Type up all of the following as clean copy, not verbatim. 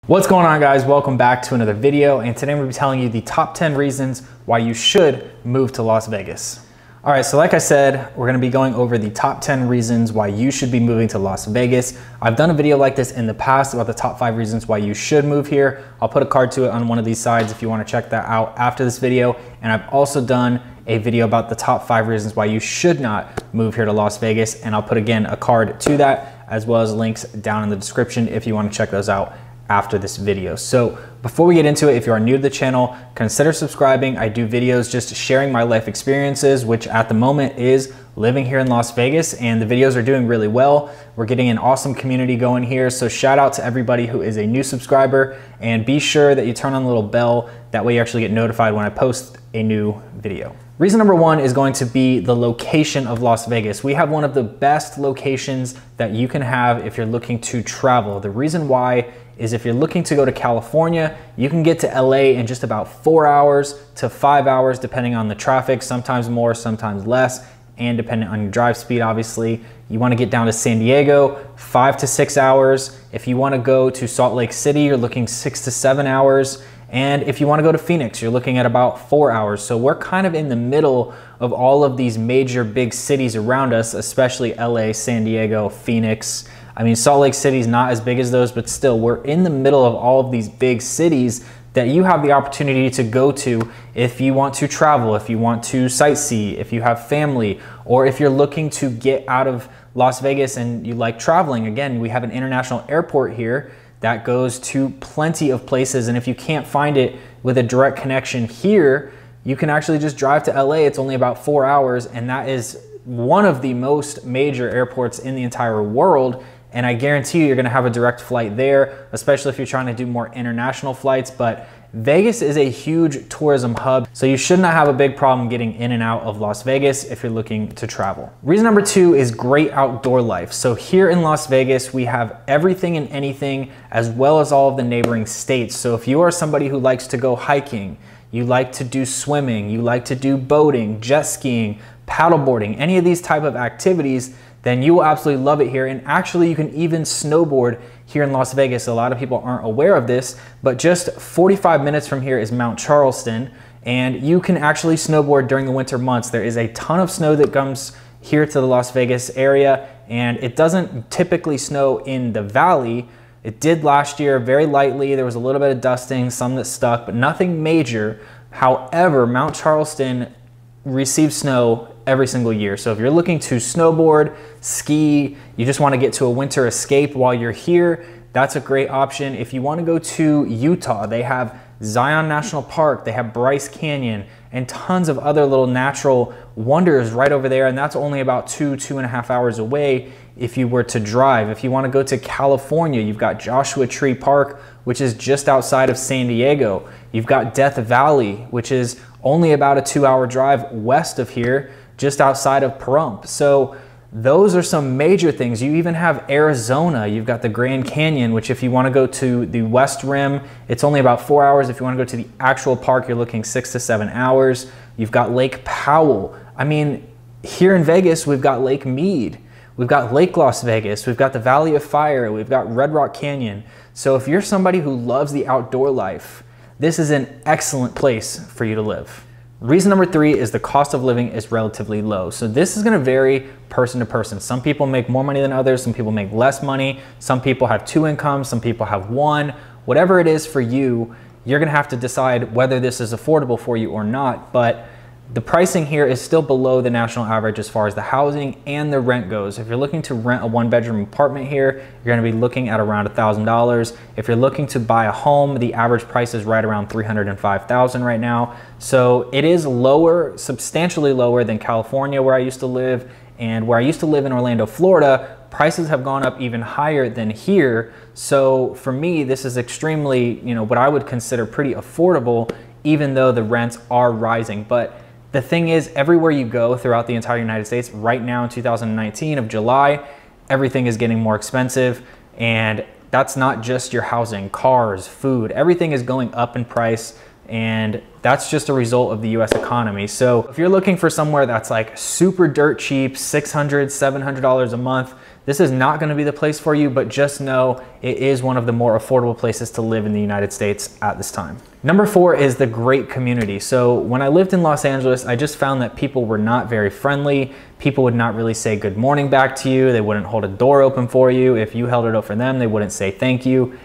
What's going on, guys? Welcome back to another video, and today I'm going to be telling you the top 10 reasons why you should move to Las Vegas. All right, so like I said, we're going to be going over the top 10 reasons why you should be moving to Las Vegas. I've done a video like this in the past about the top 5 reasons why you should move here. I'll put a card to it on one of these sides if you want to check that out after this video. And I've also done a video about the top 5 reasons why you should not move here to Las Vegas, and I'll put again a card to that as well as links down in the description if you want to check those out after this video. So before we get into it, if you are new to the channel, consider subscribing. I do videos just sharing my life experiences, which at the moment is living here in Las Vegas, and the videos are doing really well. We're getting an awesome community going here. So shout out to everybody who is a new subscriber, and be sure that you turn on the little bell. That way you actually get notified when I post a new video. Reason number 1 is going to be the location of Las Vegas. We have one of the best locations that you can have if you're looking to travel. The reason why is if you're looking to go to California, you can get to LA in just about 4 hours to 5 hours, depending on the traffic, sometimes more, sometimes less, and depending on your drive speed, obviously. You wanna get down to San Diego, 5 to 6 hours. If you wanna go to Salt Lake City, you're looking 6 to 7 hours. And if you wanna go to Phoenix, you're looking at about 4 hours. So we're kind of in the middle of all of these major big cities around us, especially LA, San Diego, Phoenix. I mean, Salt Lake City is not as big as those, but still, we're in the middle of all of these big cities that you have the opportunity to go to if you want to travel, if you want to sightsee, if you have family, or if you're looking to get out of Las Vegas and you like traveling. Again, we have an international airport here that goes to plenty of places, and if you can't find it with a direct connection here, you can actually just drive to LA. It's only about 4 hours, and that is one of the most major airports in the entire world. And I guarantee you're gonna have a direct flight there, especially if you're trying to do more international flights. But Vegas is a huge tourism hub, so you should not have a big problem getting in and out of Las Vegas if you're looking to travel. Reason number 2 is great outdoor life. So here in Las Vegas, we have everything and anything, as well as all of the neighboring states. So if you are somebody who likes to go hiking, you like to do swimming, you like to do boating, jet skiing, paddleboarding, any of these type of activities, then you will absolutely love it here. And actually, you can even snowboard here in Las Vegas. A lot of people aren't aware of this, but just 45 minutes from here is Mount Charleston, and you can actually snowboard during the winter months. There is a ton of snow that comes here to the Las Vegas area, and it doesn't typically snow in the valley. It did last year, very lightly. There was a little bit of dusting, some that stuck, but nothing major. However, Mount Charleston receives snow every single year. So if you're looking to snowboard, ski, you just want to get to a winter escape while you're here, that's a great option. If you want to go to Utah, they have Zion National Park, they have Bryce Canyon, and tons of other little natural wonders right over there. And that's only about 2.5 hours away if you were to drive. If you want to go to California, you've got Joshua Tree Park, which is just outside of San Diego. You've got Death Valley, which is only about a 2-hour drive west of here, just outside of Pahrump. So those are some major things. You even have Arizona. You've got the Grand Canyon, which if you want to go to the West Rim, it's only about 4 hours. If you want to go to the actual park, you're looking 6 to 7 hours. You've got Lake Powell. I mean, here in Vegas, we've got Lake Mead. We've got Lake Las Vegas. We've got the Valley of Fire. We've got Red Rock Canyon. So if you're somebody who loves the outdoor life, this is an excellent place for you to live. Reason number 3 is the cost of living is relatively low. So this is gonna vary person to person. Some people make more money than others, some people make less money, some people have 2 incomes, some people have 1. Whatever it is for you, you're gonna have to decide whether this is affordable for you or not. But the pricing here is still below the national average as far as the housing and the rent goes. If you're looking to rent a 1-bedroom apartment here, you're gonna be looking at around $1,000. If you're looking to buy a home, the average price is right around $305,000 right now. So it is lower, substantially lower than California, where I used to live, and where I used to live in Orlando, Florida, prices have gone up even higher than here. So for me, this is extremely, what I would consider pretty affordable, even though the rents are rising. But the thing is, everywhere you go throughout the entire United States right now in 2019 of July, everything is getting more expensive. And that's not just your housing, cars, food, everything is going up in price. And that's just a result of the US economy. So if you're looking for somewhere that's like super dirt cheap, $600, $700 a month, this is not gonna be the place for you, but just know it is one of the more affordable places to live in the United States at this time. Number 4 is the great community. So when I lived in Los Angeles, I just found that people were not very friendly. People would not really say good morning back to you. They wouldn't hold a door open for you. If you held it open for them, they wouldn't say thank you.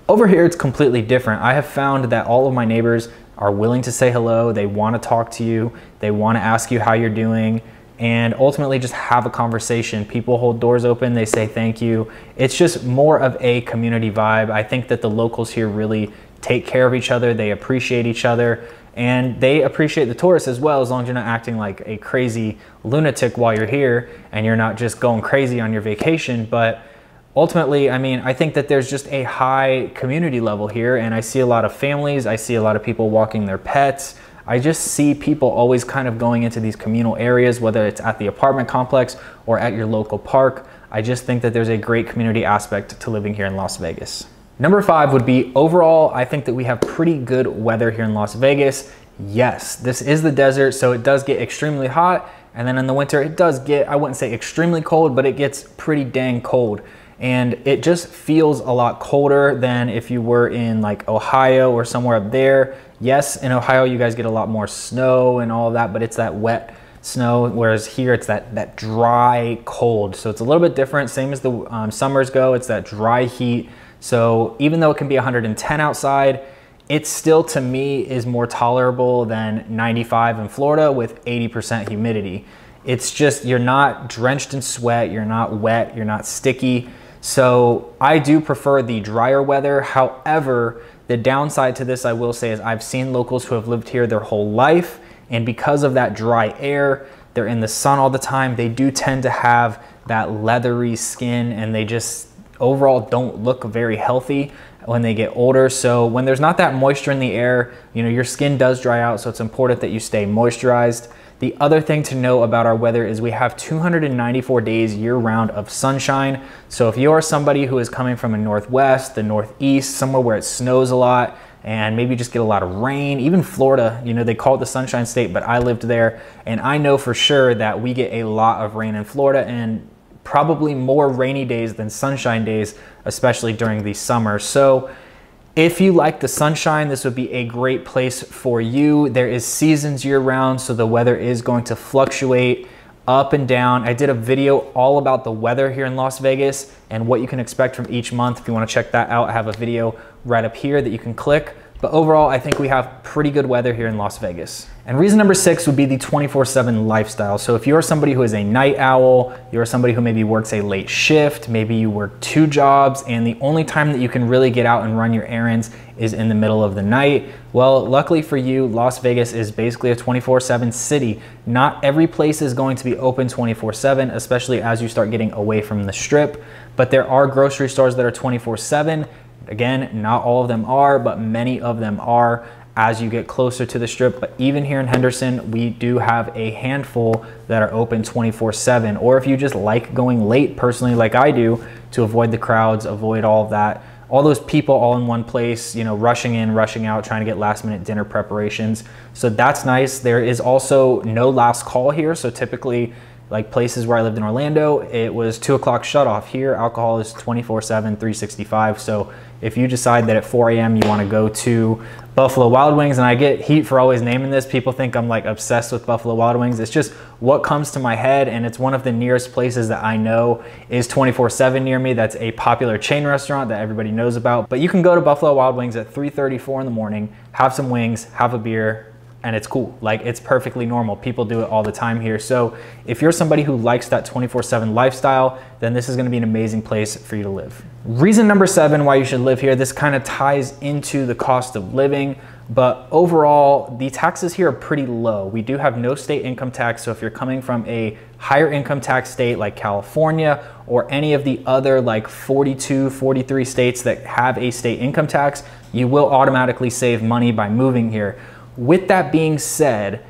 Over here, it's completely different. I have found that all of my neighbors are willing to say hello. They want to talk to you. They want to ask you how you're doing, and ultimately just have a conversation. People hold doors open, they say thank you. It's just more of a community vibe. I think that the locals here really take care of each other. They appreciate each other, and they appreciate the tourists as well, as long as you're not acting like a crazy lunatic while you're here and you're not just going crazy on your vacation. But ultimately, I mean, I think that there's just a high community level here, and I see a lot of families. I see a lot of people walking their pets. I just see people always kind of going into these communal areas, whether it's at the apartment complex or at your local park. I just think that there's a great community aspect to living here in Las Vegas. Number 5 would be overall, I think that we have pretty good weather here in Las Vegas. Yes, this is the desert, so it does get extremely hot. And then in the winter, it does get, I wouldn't say extremely cold, but it gets pretty dang cold. And it just feels a lot colder than if you were in like Ohio or somewhere up there. Yes, in Ohio, you guys get a lot more snow and all of that, but it's that wet snow, whereas here it's that dry cold. So it's a little bit different, same as the summers go, it's that dry heat. So even though it can be 110 outside, it still, to me, is more tolerable than 95 in Florida with 80% humidity. It's just, you're not drenched in sweat, you're not wet, you're not sticky. So I do prefer the drier weather. However, the downside to this, I will say, is I've seen locals who have lived here their whole life, and because of that dry air, they're in the sun all the time, they do tend to have that leathery skin, and they just overall don't look very healthy when they get older. So when there's not that moisture in the air, you know, your skin does dry out, so it's important that you stay moisturized. The other thing to know about our weather is we have 294 days year-round of sunshine. So if you are somebody who is coming from a northwest, the northeast, somewhere where it snows a lot, and maybe just get a lot of rain, even Florida, you know, they call it the Sunshine State, but I lived there, and I know for sure that we get a lot of rain in Florida, and probably more rainy days than sunshine days, especially during the summer. So if you like the sunshine, this would be a great place for you. There is seasons year round, so the weather is going to fluctuate up and down. I did a video all about the weather here in Las Vegas and what you can expect from each month. If you want to check that out, I have a video right up here that you can click. But overall, I think we have pretty good weather here in Las Vegas. And reason number 6 would be the 24/7 lifestyle. So if you're somebody who is a night owl, you're somebody who maybe works a late shift, maybe you work 2 jobs, and the only time that you can really get out and run your errands is in the middle of the night, well, luckily for you, Las Vegas is basically a 24/7 city. Not every place is going to be open 24/7, especially as you start getting away from the strip, but there are grocery stores that are 24/7. Again, not all of them are, but many of them are as you get closer to the strip. But even here in Henderson, we do have a handful that are open 24/7. Or if you just like going late, personally, like I do, to avoid the crowds, avoid all of that, all those people all in one place, you know, rushing in, rushing out, trying to get last minute dinner preparations. So that's nice. There is also no last call here. So typically, like places where I lived in Orlando, it was 2 o'clock shut off. Here, alcohol is 24/7, 365. So if you decide that at 4 a.m. you want to go to Buffalo Wild Wings, and I get heat for always naming this, people think I'm like obsessed with Buffalo Wild Wings. It's just what comes to my head, and it's one of the nearest places that I know is 24/7 near me. That's a popular chain restaurant that everybody knows about. But you can go to Buffalo Wild Wings at 3:34 in the morning, have some wings, have a beer, and it's cool. Like, it's perfectly normal. People do it all the time here. So if you're somebody who likes that 24/7 lifestyle, then this is gonna be an amazing place for you to live. Reason number 7 why you should live here, this kind of ties into the cost of living, but overall, the taxes here are pretty low. We do have no state income tax, so if you're coming from a higher income tax state like California or any of the other like 42, 43 states that have a state income tax, you will automatically save money by moving here. With that being said,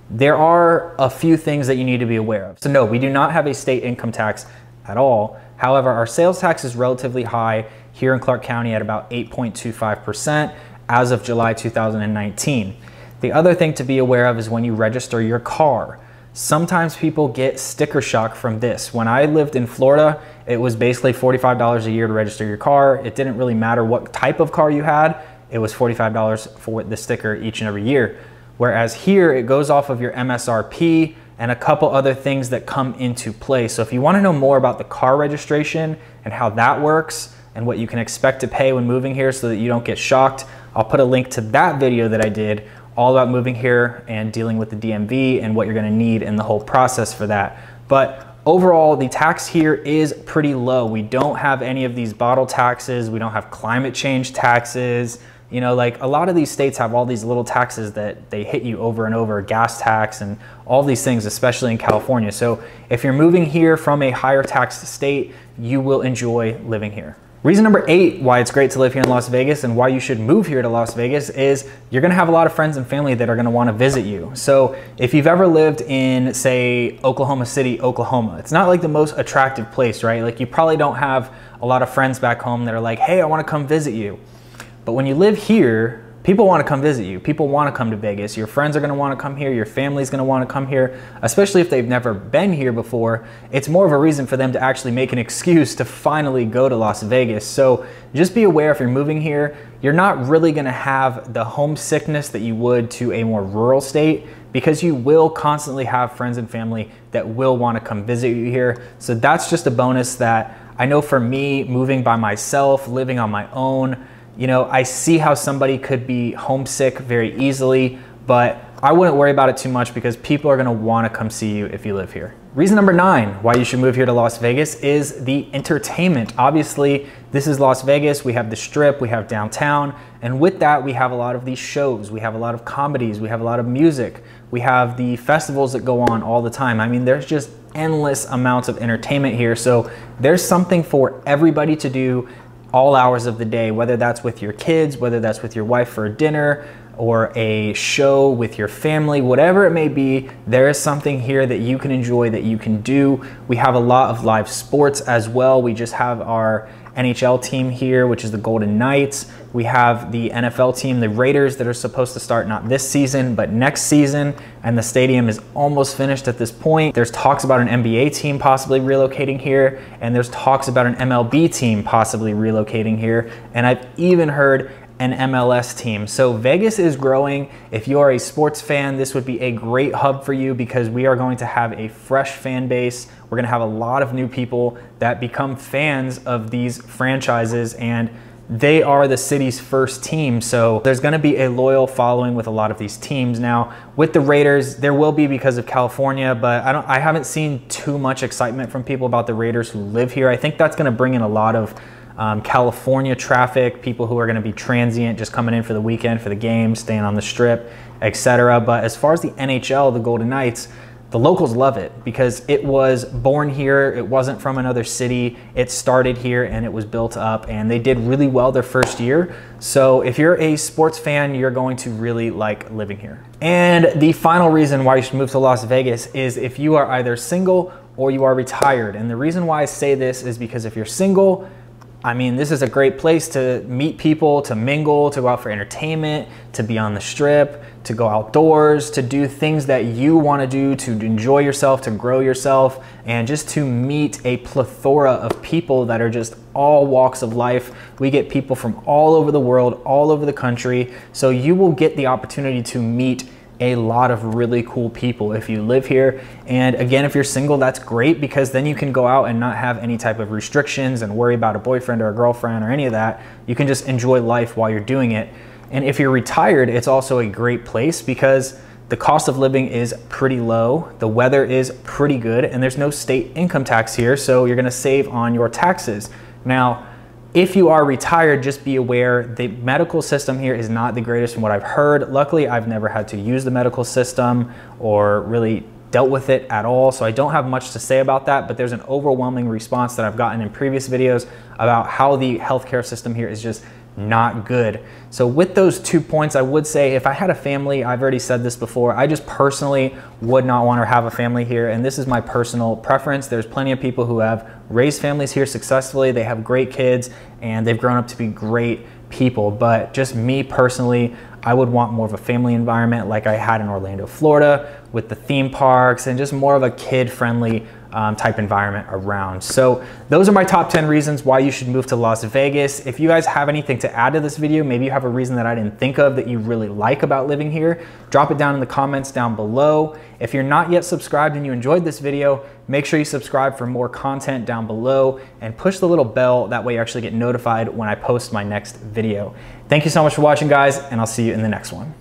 there are a few things that you need to be aware of. So no, we do not have a state income tax at all. However, our sales tax is relatively high here in Clark County at about 8.25%. as of July 2019. The other thing to be aware of is when you register your car. Sometimes people get sticker shock from this. When I lived in Florida, it was basically $45 a year to register your car. It didn't really matter what type of car you had. It was $45 for the sticker each and every year. Whereas here, it goes off of your MSRP and a couple other things that come into play. So if you want to know more about the car registration and how that works and what you can expect to pay when moving here so that you don't get shocked, I'll put a link to that video that I did all about moving here and dealing with the DMV and what you're gonna need in the whole process for that. But overall, the tax here is pretty low. We don't have any of these bottle taxes. We don't have climate change taxes. You know, like a lot of these states have all these little taxes that they hit you over and over, gas tax and all these things, especially in California. So if you're moving here from a higher taxed state, you will enjoy living here. Reason number 8 why it's great to live here in Las Vegas and why you should move here to Las Vegas is you're gonna have a lot of friends and family that are gonna wanna visit you. So if you've ever lived in, say, Oklahoma City, Oklahoma, it's not like the most attractive place, right? Like you probably don't have a lot of friends back home that are like, hey, I wanna come visit you. But when you live here, people want to come visit you. People want to come to Vegas. Your friends are going to want to come here. Your family's going to want to come here, especially if they've never been here before. It's more of a reason for them to actually make an excuse to finally go to Las Vegas. So just be aware if you're moving here, you're not really going to have the homesickness that you would to a more rural state because you will constantly have friends and family that will want to come visit you here. So that's just a bonus that I know for me, moving by myself, living on my own, you know, I see how somebody could be homesick very easily, but I wouldn't worry about it too much because people are gonna wanna come see you if you live here. Reason number 9 why you should move here to Las Vegas is the entertainment. Obviously, this is Las Vegas. We have the Strip, we have downtown, and with that, we have a lot of these shows. We have a lot of comedies, we have a lot of music. We have the festivals that go on all the time. I mean, there's just endless amounts of entertainment here. So there's something for everybody to do all hours of the day, whether that's with your kids, whether that's with your wife for a dinner or a show with your family, whatever it may be, there is something here that you can enjoy, that you can do. We have a lot of live sports as well. We just have our NHL team here, which is the Golden Knights. We have the NFL team, the Raiders, that are supposed to start not this season, but next season, and the stadium is almost finished at this point. There's talks about an NBA team possibly relocating here, and there's talks about an MLB team possibly relocating here, and I've even heard an MLS team. So Vegas is growing. If you are a sports fan, this would be a great hub for you because we are going to have a fresh fan base. We're gonna have a lot of new people that become fans of these franchises, and they are the city's first team. So there's gonna be a loyal following with a lot of these teams. Now, with the Raiders, there will be because of California, but I haven't seen too much excitement from people about the Raiders who live here. I think that's gonna bring in a lot of California traffic, people who are going to be transient, just coming in for the weekend, for the game, staying on the Strip, etc. But as far as the NHL, the Golden Knights, the locals love it because it was born here. It wasn't from another city. It started here and it was built up, and they did really well their first year. So if you're a sports fan, you're going to really like living here. And the final reason why you should move to Las Vegas is if you are either single or you are retired. And the reason why I say this is because if you're single, I mean, this is a great place to meet people, to mingle, to go out for entertainment, to be on the Strip, to go outdoors, to do things that you want to do, to enjoy yourself, to grow yourself, and just to meet a plethora of people that are just all walks of life. We get people from all over the world, all over the country. So you will get the opportunity to meet a lot of really cool people if you live here. And again, if you're single, that's great because then you can go out and not have any type of restrictions and worry about a boyfriend or a girlfriend or any of that. You can just enjoy life while you're doing it. And if you're retired, it's also a great place because the cost of living is pretty low, the weather is pretty good, and there's no state income tax here, so you're gonna save on your taxes. Now, if you are retired, just be aware the medical system here is not the greatest from what I've heard. Luckily, I've never had to use the medical system or really dealt with it at all, so I don't have much to say about that, but there's an overwhelming response that I've gotten in previous videos about how the healthcare system here is just not good. So with those 2 points, I would say if I had a family, I've already said this before, I just personally would not want to have a family here, and this is my personal preference. There's plenty of people who have raised families here successfully, they have great kids, and they've grown up to be great people. But just me personally, I would want more of a family environment like I had in Orlando, Florida, with the theme parks and just more of a kid-friendly type environment around. So those are my top 10 reasons why you should move to Las Vegas. If you guys have anything to add to this video, maybe you have a reason that I didn't think of that you really like about living here, drop it down in the comments down below. If you're not yet subscribed and you enjoyed this video, make sure you subscribe for more content down below and push the little bell. That way you actually get notified when I post my next video. Thank you so much for watching, guys, and I'll see you in the next one.